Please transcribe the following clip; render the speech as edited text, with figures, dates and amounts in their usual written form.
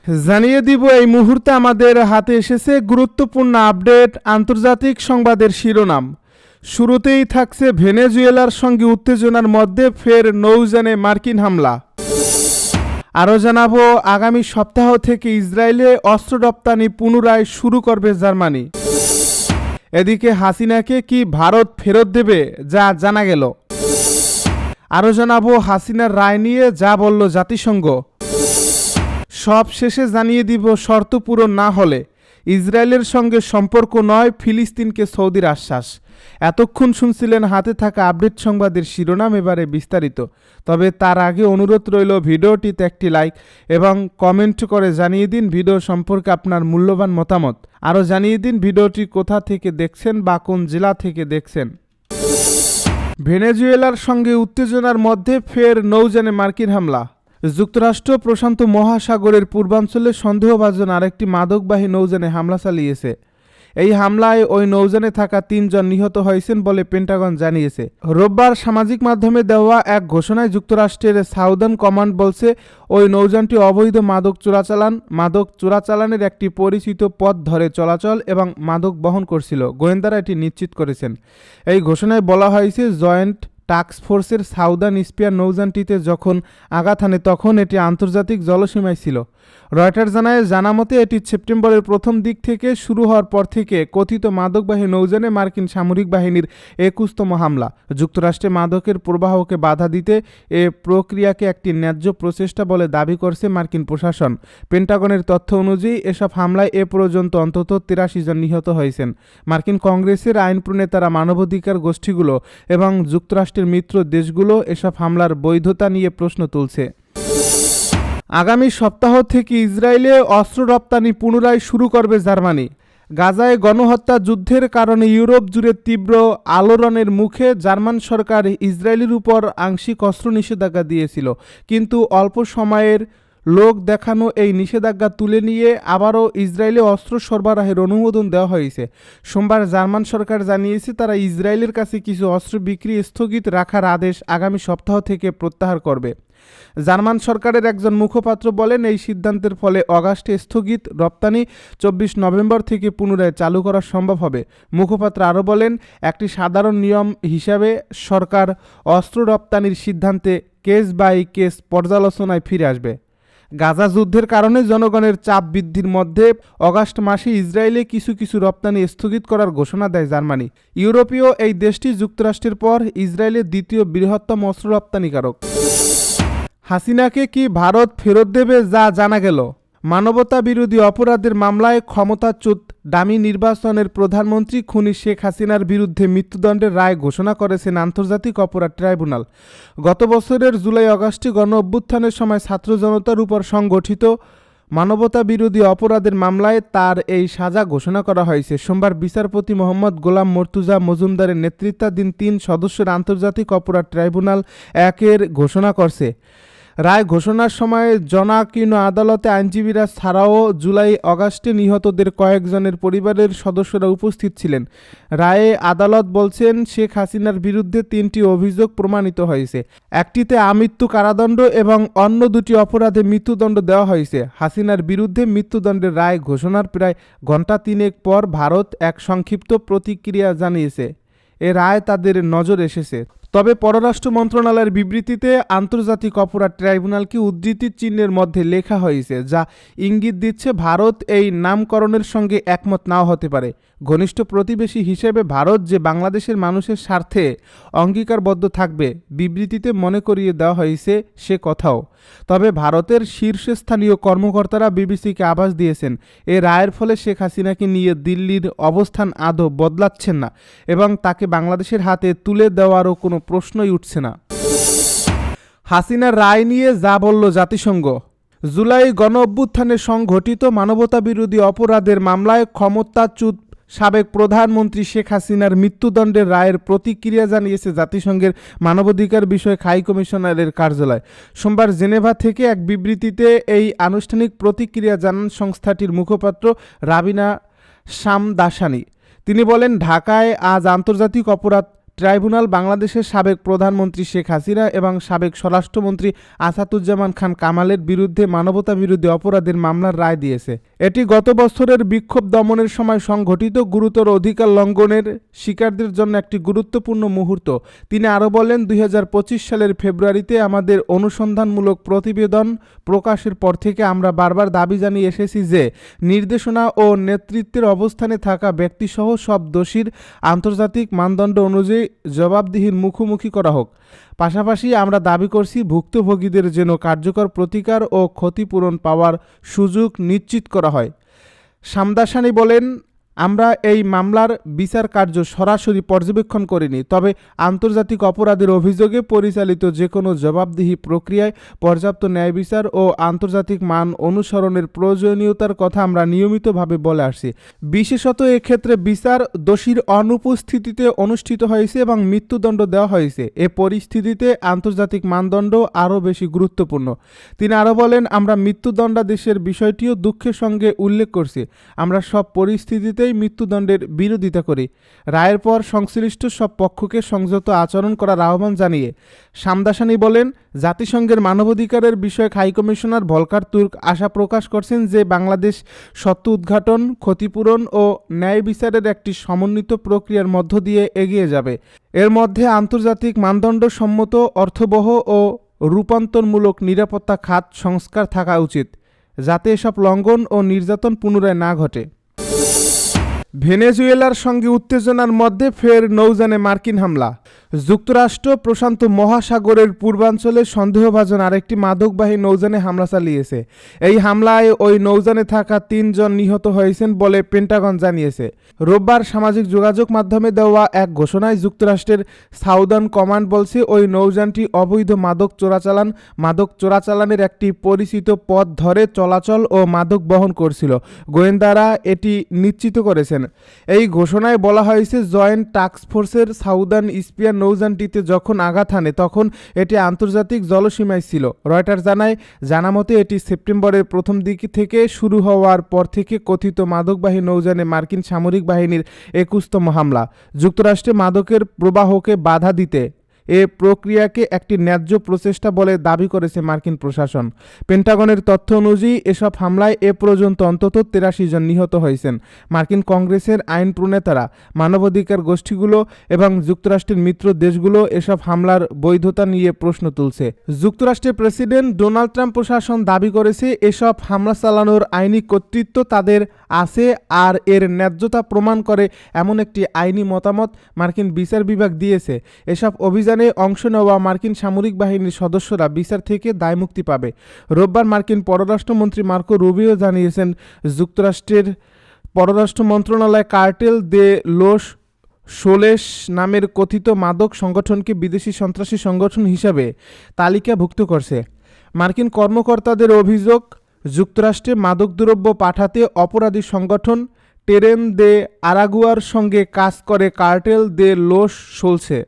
জানিয়ে দিব এই মুহূর্তে আমাদের হাতে এসেছে গুরুত্বপূর্ণ আপডেট আন্তর্জাতিক সংবাদের শিরোনাম। শুরুতেই থাকছে ভেনেজুয়েলার সঙ্গে উত্তেজনার মধ্যে ফের নৌযানে মার্কিন হামলা। আরও জানাবো আগামী সপ্তাহ থেকে ইসরায়েলে অস্ত্র রপ্তানি পুনরায় শুরু করবে জার্মানি। এদিকে হাসিনাকে কি ভারত ফেরত দেবে যা জানা গেল। আরও জানাবো হাসিনার রায় নিয়ে যা বলল জাতিসংঘ। সব শেষে জানিয়ে দিব শর্ত পূরণ না হলে ইসরায়েলের সঙ্গে সম্পর্ক নয়, ফিলিস্তিনকে সৌদির আশ্বাস। এতক্ষণ শুনছিলেন হাতে থাকা আপডেট সংবাদের শিরোনাম, এবারে বিস্তারিত। তবে তার আগে অনুরোধ রইল ভিডিওটিতে একটি লাইক এবং কমেন্ট করে জানিয়ে দিন ভিডিও সম্পর্কে আপনার মূল্যবান মতামত। আরও জানিয়ে দিন ভিডিওটি কোথা থেকে দেখছেন বা কোন জেলা থেকে দেখছেন। ভেনেজুয়েলার সঙ্গে উত্তেজনার মধ্যে ফের নৌযানে মার্কিন হামলা। যুক্তরাষ্ট্র প্রশান্ত মহাসাগরের পূর্বাঞ্চলে সন্দেহভাজন আরেকটি মাদকবাহী নৌযানে হামলা চালিয়েছে। এই হামলায় ওই নৌযানে থাকা 3 জন নিহত হয়েছেন বলে পেন্টাগন জানিয়েছে। রোববার সামাজিক মাধ্যমে দেওয়া এক ঘোষণায় যুক্তরাষ্ট্রের সাউদার্ন কমান্ড বলছে ওই নৌযানটি অবৈধ মাদক চোরাচালানের একটি পরিচিত পথ ধরে চলাচল এবং মাদক বহন করছিল। গোয়েন্দারা এটি নিশ্চিত করেছেন। এই ঘোষণায় বলা হয়েছে জয়েন্ট টাস্ক ফোর্সের সাউদার্ন স্পিয়ার নৌযানটিতে যখন আঘাত হানে তখন এটি আন্তর্জাতিক জলসীমায় ছিল। রয়টার জানামতে এটি সেপ্টেম্বরের প্রথম দিক থেকে শুরু হওয়ার পর থেকে কথিত মাদকবাহী নৌযানে মার্কিন সামরিক বাহিনীর 21তম হামলা। যুক্তরাষ্ট্রে মাদকের প্রবাহকে বাধা দিতে এ প্রক্রিয়াকে একটি ন্যায্য প্রচেষ্টা বলে দাবি করছে মার্কিন প্রশাসন। পেন্টাগনের তথ্য অনুযায়ী এসব হামলায় এ পর্যন্ত অন্তত 83 জন নিহত হয়েছেন। মার্কিন কংগ্রেসের আইন প্রণেতারা, মানবাধিকার গোষ্ঠীগুলো এবং যুক্তরাষ্ট্রের মিত্র দেশগুলো এসব হামলার বৈধতা নিয়ে প্রশ্ন তুলছে। আগামী সপ্তাহ থেকে ইসরায়েলে অস্ত্র রপ্তানি পুনরায় শুরু করবে জার্মানি। গাজায় গণহত্যা যুদ্ধের কারণে ইউরোপ জুড়ে তীব্র আলোড়নের মুখে জার্মান সরকার ইসরায়েলের উপর আংশিক অস্ত্র নিষেধাজ্ঞা দিয়েছিল, কিন্তু অল্প সময়ের লোক দেখানো এই নিষেধাজ্ঞা তুলে নিয়ে আবারও ইসরায়েলে অস্ত্র সরবরাহের অনুমোদন দেওয়া হয়েছে। সোমবার জার্মান সরকার জানিয়েছে তারা ইসরায়েলের কাছে কিছু অস্ত্র বিক্রি স্থগিত রাখার আদেশ আগামী সপ্তাহ থেকে প্রত্যাহার করবে। জার্মান সরকারের একজন মুখপাত্র বলেন, এই সিদ্ধান্তের ফলে অগাস্টে স্থগিত রপ্তানি 24 নভেম্বর থেকে পুনরায় চালু করা সম্ভব হবে। মুখপাত্র আরও বলেন, একটি সাধারণ নিয়ম হিসাবে সরকার অস্ত্র রপ্তানির সিদ্ধান্তে কেস বাই কেস পর্যালোচনায় ফিরে আসবে। গাজা যুদ্ধের কারণে জনগণের চাপ বৃদ্ধির মধ্যে অগাস্ট মাসে ইসরায়েলে কিছু রপ্তানি স্থগিত করার ঘোষণা দেয় জার্মানি। ইউরোপীয় এই দেশটি যুক্তরাষ্ট্রের পর ইসরায়েলের দ্বিতীয় বৃহত্তম অস্ত্র রপ্তানিকারক। হাসিনাকে কি ভারত ফেরত দেবে যা জানা গেল। মানবতা বিরোধী অপরাধের মামলায় ক্ষমতাচ্যুত ডামি নির্বাচনের প্রধানমন্ত্রী খুনি শেখ হাসিনার বিরুদ্ধে মৃত্যুদণ্ডের রায় ঘোষণা করেছেন আন্তর্জাতিক অপরাধ ট্রাইব্যুনাল। গত বছরের জুলাই আগস্টে গণ অভ্যুত্থানের সময় ছাত্র জনতার উপর সংগঠিত মানবতা বিরোধী অপরাধের মামলায় তার এই সাজা ঘোষণা করা হয়েছে। সোমবার বিচারপতি মোহাম্মদ গোলাম মর্তুজা মজুমদারের নেতৃত্বাধীন 3 সদস্যের আন্তর্জাতিক অপরাধ ট্রাইব্যুনাল 1-এর ঘোষণা করছে। রায় ঘোষণার সময় জনাকীর্ণ আদালতে আইনজীবীরা ছাড়াও জুলাই আগস্টে নিহতদের কয়েকজনের পরিবারের সদস্যরা উপস্থিত ছিলেন। রায়ে আদালত বলছেন, শেখ হাসিনার বিরুদ্ধে 3টি অভিযোগ প্রমাণিত হয়েছে। একটিতে আমৃত্যু কারাদণ্ড এবং অন্য 2টি অপরাধে মৃত্যুদণ্ড দেওয়া হয়েছে। হাসিনার বিরুদ্ধে মৃত্যুদণ্ডের রায় ঘোষণার প্রায় ঘণ্টা 3 পর ভারত এক সংক্ষিপ্ত প্রতিক্রিয়া জানিয়েছে। এ রায় তাদের নজর এসেছে। তবে পররাষ্ট্র মন্ত্রণালয়ের বিবৃতিতে আন্তর্জাতিক অপরাধ ট্রাইব্যুনালকে উদ্ধৃতি চিহ্নের মধ্যে লেখা হয়েছে, যা ইঙ্গিত দিচ্ছে ভারত এই নামকরণের সঙ্গে একমত নাও হতে পারে। ঘনিষ্ঠ প্রতিবেশী হিসেবে ভারত যে বাংলাদেশের মানুষের স্বার্থে অঙ্গীকারবদ্ধ থাকবে বিবৃতিতে মনে করিয়ে দেওয়া হয়েছে সে কথাও। তবে ভারতের শীর্ষস্থানীয় কর্মকর্তারা বিবিসিকে আভাস দিয়েছেন, এ রায়ের ফলে শেখ হাসিনাকে নিয়ে দিল্লির অবস্থান আদৌ বদলাচ্ছেন না এবং তাকে বাংলাদেশের হাতে তুলে দেওয়ারও কোনো প্রশ্নই উঠছে না। হাসিনার রায় নিয়ে যা বলল জাতিসংঘ। জুলাই গণ অভ্যুত্থানে সংঘটিত মানবতাবিরোধী অপরাধের মামলায় ক্ষমতাচ্যুত সাবেক প্রধানমন্ত্রী শেখ হাসিনার মৃত্যুদণ্ডের রায়ের প্রতিক্রিয়া জানিয়েছে জাতিসংঘের মানবাধিকার বিষয়ক হাই কমিশনারের কার্যালয়। সোমবার জেনেভা থেকে এক বিবৃতিতে এই আনুষ্ঠানিক প্রতিক্রিয়া জানান সংস্থাটির মুখপাত্র রাবিনা শামদাসানি। তিনি বলেন, ঢাকায় আজ আন্তর্জাতিক অপরাধ ট্রাইব্যুনাল বাংলাদেশের সাবেক প্রধানমন্ত্রী শেখ হাসিনা এবং সাবেক স্বরাষ্ট্রমন্ত্রী আসাদুজ্জামান খান কামালের বিরুদ্ধে মানবতাবিরোধী অপরাধের মামলার রায় দিয়েছে। এটি গত বছরের বিক্ষোভ দমনের সময় সংঘটিত গুরুতর অধিকার লঙ্ঘনের শিকারদের জন্য একটি গুরুত্বপূর্ণ মুহূর্ত। তিনি আরও বলেন, 2025 সালের ফেব্রুয়ারিতে আমাদের অনুসন্ধানমূলক প্রতিবেদন প্রকাশের পর থেকে আমরা বারবার দাবি জানিয়ে এসেছি যে নির্দেশনা ও নেতৃত্বের অবস্থানে থাকা ব্যক্তিসহ সব দোষীর আন্তর্জাতিক মানদণ্ড অনুযায়ী জবাবদিহির মুখোমুখি করা হোক। পাশাপাশি আমরা দাবি করছি ভুক্তভোগীদের যেন কার্যকর প্রতিকার ও ক্ষতিপূরণ পাওয়ার সুযোগ নিশ্চিত করা হয়। সামদাসানি বলেন, আমরা এই মামলার বিচার কার্য সরাসরি পর্যবেক্ষণ করিনি, তবে আন্তর্জাতিক অপরাধের অভিযোগে পরিচালিত যে কোনো জবাবদিহি প্রক্রিয়ায় পর্যাপ্ত ন্যায় বিচার ও আন্তর্জাতিক মান অনুসরণের প্রয়োজনীয়তার কথা আমরা নিয়মিতভাবে বলে আসছি। বিশেষত এক্ষেত্রে বিচার দোষীর অনুপস্থিতিতে অনুষ্ঠিত হয়েছে এবং মৃত্যুদণ্ড দেওয়া হয়েছে। এ পরিস্থিতিতে আন্তর্জাতিক মানদণ্ড আরও বেশি গুরুত্বপূর্ণ। তিনি আরও বলেন, আমরা মৃত্যুদণ্ডাদেশের বিষয়টিও দুঃখের সঙ্গে উল্লেখ করছি। আমরা সব পরিস্থিতিতে মৃত্যুদণ্ডের বিরোধিতা করি। রায়ের পর সংশ্লিষ্ট সব পক্ষকে সংযত আচরণ করার আহ্বান জানিয়ে সামদাসানি বলেন, জাতিসংঘের মানবাধিকারের বিষয়ক হাইকমিশনার ভলকার তুর্ক আশা প্রকাশ করছেন যে বাংলাদেশ সত্য উদ্ঘাটন, ক্ষতিপূরণ ও ন্যায় বিচারের একটি সমন্বিত প্রক্রিয়ার মধ্য দিয়ে এগিয়ে যাবে। এর মধ্যে আন্তর্জাতিক মানদণ্ড সম্মত অর্থবহ ও রূপান্তরমূলক নিরাপত্তা খাত সংস্কার থাকা উচিত, যাতে এসব লঙ্ঘন ও নির্যাতন পুনরায় না ঘটে। ভেনেজুয়েলার সঙ্গে উত্তেজনার মধ্যে ফের নৌযানে মার্কিন হামলা। যুক্তরাষ্ট্র প্রশান্ত মহাসাগরের পূর্বাঞ্চলে সন্দেহভাজন আরেকটি মাদকবাহী নৌযানে হামলা চালিয়েছে। এই হামলায় ওই নৌযানে থাকা 3 জন নিহত হয়েছেন বলে পেন্টাগন জানিয়েছে। রোববার সামাজিক যোগাযোগ মাধ্যমে দেওয়া এক ঘোষণায় যুক্তরাষ্ট্রের সাউদার্ন কমান্ড বলছে, ওই নৌযানটি অবৈধ মাদক চোরাচালানের একটি পরিচিত পথ ধরে চলাচল ও মাদক বহন করছিল। গোয়েন্দারা এটি নিশ্চিত করেছেন। এই ঘোষণায় বলা হয়েছে, জয়েন্ট টাস্কফোর্সের সাউদার্ন স্পিয়ার নৌযানটিতে যখন আঘাত হানে তখন এটি আন্তর্জাতিক জলসীমায় ছিল। রয়টার জানামতে এটি সেপ্টেম্বরের প্রথম দিক থেকে শুরু হওয়ার পর থেকে কথিত মাদকবাহী নৌযানে মার্কিন সামরিক বাহিনীর 21তম হামলা। যুক্তরাষ্ট্রে মাদকের প্রবাহকে বাধা দিতে এ প্রক্রিয়াকে একটি ন্যায্য প্রচেষ্টা বলে দাবি করেছে মার্কিন প্রশাসন। পেন্টাগনের তথ্য অনুযায়ী এসব হামলায় এ পর্যন্ত অন্তত 83 জন নিহত হয়েছেন। মার্কিন কংগ্রেসের আইন প্রণেতারা, মানবাধিকার গোষ্ঠীগুলো এবং যুক্তরাষ্ট্রের মিত্র দেশগুলো এসব হামলার বৈধতা নিয়ে প্রশ্ন তুলছে। যুক্তরাষ্ট্রের প্রেসিডেন্ট ডোনাল্ড ট্রাম্প প্রশাসন দাবি করেছে, এসব হামলা চালানোর আইনি কর্তৃত্ব তাদের আছে আর এর ন্যায্যতা প্রমাণ করে এমন একটি আইনি মতামত মার্কিন বিচার বিভাগ দিয়েছে। এসব অভিযানে অংশ নেওয়া মার্কিন সামরিক বাহিনীর সদস্যরা বিচার থেকে দায়মুক্তি পাবে। রোববার মার্কিন পররাষ্ট্রমন্ত্রী মার্কো রুবিও জানিয়েছেন, যুক্তরাষ্ট্রের পররাষ্ট্র মন্ত্রণালয় কার্টেল দে লোস সোলেস নামের কথিত মাদক সংগঠনকে বিদেশি সন্ত্রাসী সংগঠন হিসাবে তালিকাভুক্ত করছে। মার্কিন কর্মকর্তাদের অভিযোগ, যুক্তরাষ্ট্রে মাদকদ্রব্য পাঠাতে অপরাধী সংগঠন টেরেন দে আরাগুয়ার সঙ্গে কাজ করে কার্টেল দে লোস সোলসে।